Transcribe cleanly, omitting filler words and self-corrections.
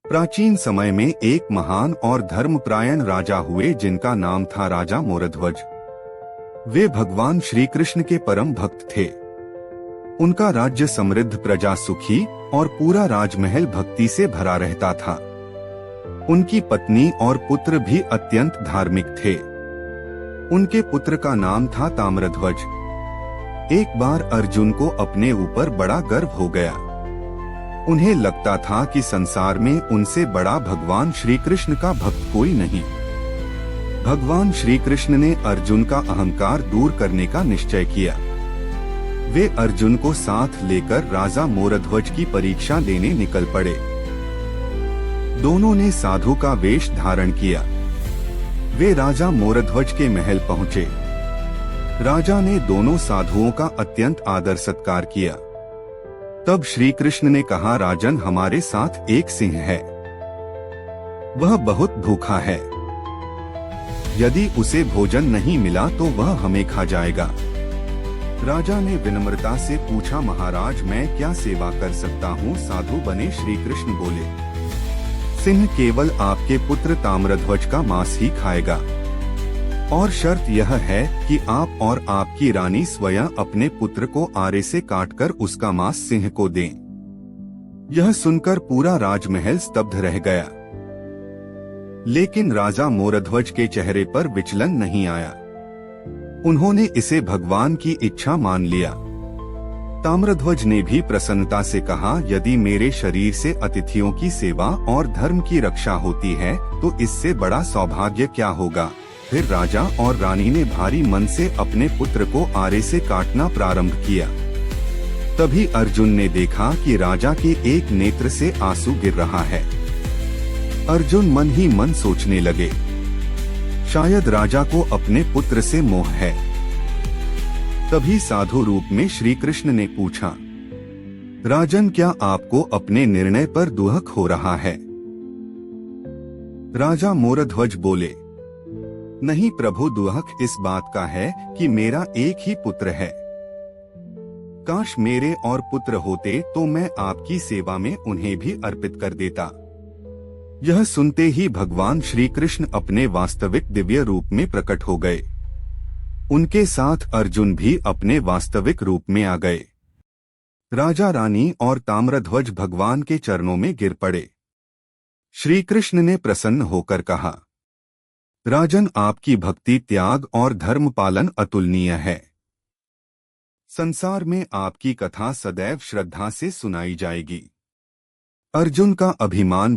प्राचीन समय में एक महान और धर्मपरायण राजा हुए जिनका नाम था राजा मोरध्वज। वे भगवान श्री कृष्ण के परम भक्त थे। उनका राज्य समृद्ध, प्रजा सुखी और पूरा राजमहल भक्ति से भरा रहता था। उनकी पत्नी और पुत्र भी अत्यंत धार्मिक थे। उनके पुत्र का नाम था ताम्रध्वज। एक बार अर्जुन को अपने ऊपर बड़ा गर्व हो गया। उन्हें लगता था कि संसार में उनसे बड़ा भगवान श्री कृष्ण का भक्त कोई नहीं। भगवान श्री कृष्ण ने अर्जुन का अहंकार दूर करने का निश्चय किया। वे अर्जुन को साथ लेकर राजा मोरध्वज की परीक्षा देने निकल पड़े। दोनों ने साधु का वेश धारण किया। वे राजा मोरध्वज के महल पहुँचे। राजा ने दोनों साधुओं का अत्यंत आदर सत्कार किया। तब श्री कृष्ण ने कहा, राजन, हमारे साथ एक सिंह है। वह बहुत भूखा है। यदि उसे भोजन नहीं मिला तो वह हमें खा जाएगा। राजा ने विनम्रता से पूछा, महाराज, मैं क्या सेवा कर सकता हूँ? साधु बने श्री कृष्ण बोले, सिंह केवल आपके पुत्र ताम्रध्वज का मांस ही खाएगा, और शर्त यह है कि आप और आपकी रानी स्वयं अपने पुत्र को आरे से काटकर उसका मांस सिंह को दें। यह सुनकर पूरा राजमहल स्तब्ध रह गया। लेकिन राजा मोरध्वज के चेहरे पर विचलन नहीं आया। उन्होंने इसे भगवान की इच्छा मान लिया। ताम्रध्वज ने भी प्रसन्नता से कहा, यदि मेरे शरीर से अतिथियों की सेवा और धर्म की रक्षा होती है तो इससे बड़ा सौभाग्य क्या होगा। फिर राजा और रानी ने भारी मन से अपने पुत्र को आरे से काटना प्रारंभ किया। तभी अर्जुन ने देखा कि राजा के एक नेत्र से आंसू गिर रहा है। अर्जुन मन ही मन सोचने लगे, शायद राजा को अपने पुत्र से मोह है। तभी साधु रूप में श्री कृष्ण ने पूछा, राजन, क्या आपको अपने निर्णय पर दुहक हो रहा है? राजा मोरध्वज बोले, नहीं प्रभु, दुहक इस बात का है कि मेरा एक ही पुत्र है। काश मेरे और पुत्र होते तो मैं आपकी सेवा में उन्हें भी अर्पित कर देता। यह सुनते ही भगवान श्री कृष्ण अपने वास्तविक दिव्य रूप में प्रकट हो गए। उनके साथ अर्जुन भी अपने वास्तविक रूप में आ गए। राजा, रानी और ताम्रध्वज भगवान के चरणों में गिर पड़े। श्री कृष्ण ने प्रसन्न होकर कहा, राजन, आपकी भक्ति, त्याग और धर्म पालन अतुलनीय है। संसार में आपकी कथा सदैव श्रद्धा से सुनाई जाएगी। अर्जुन का अभिमान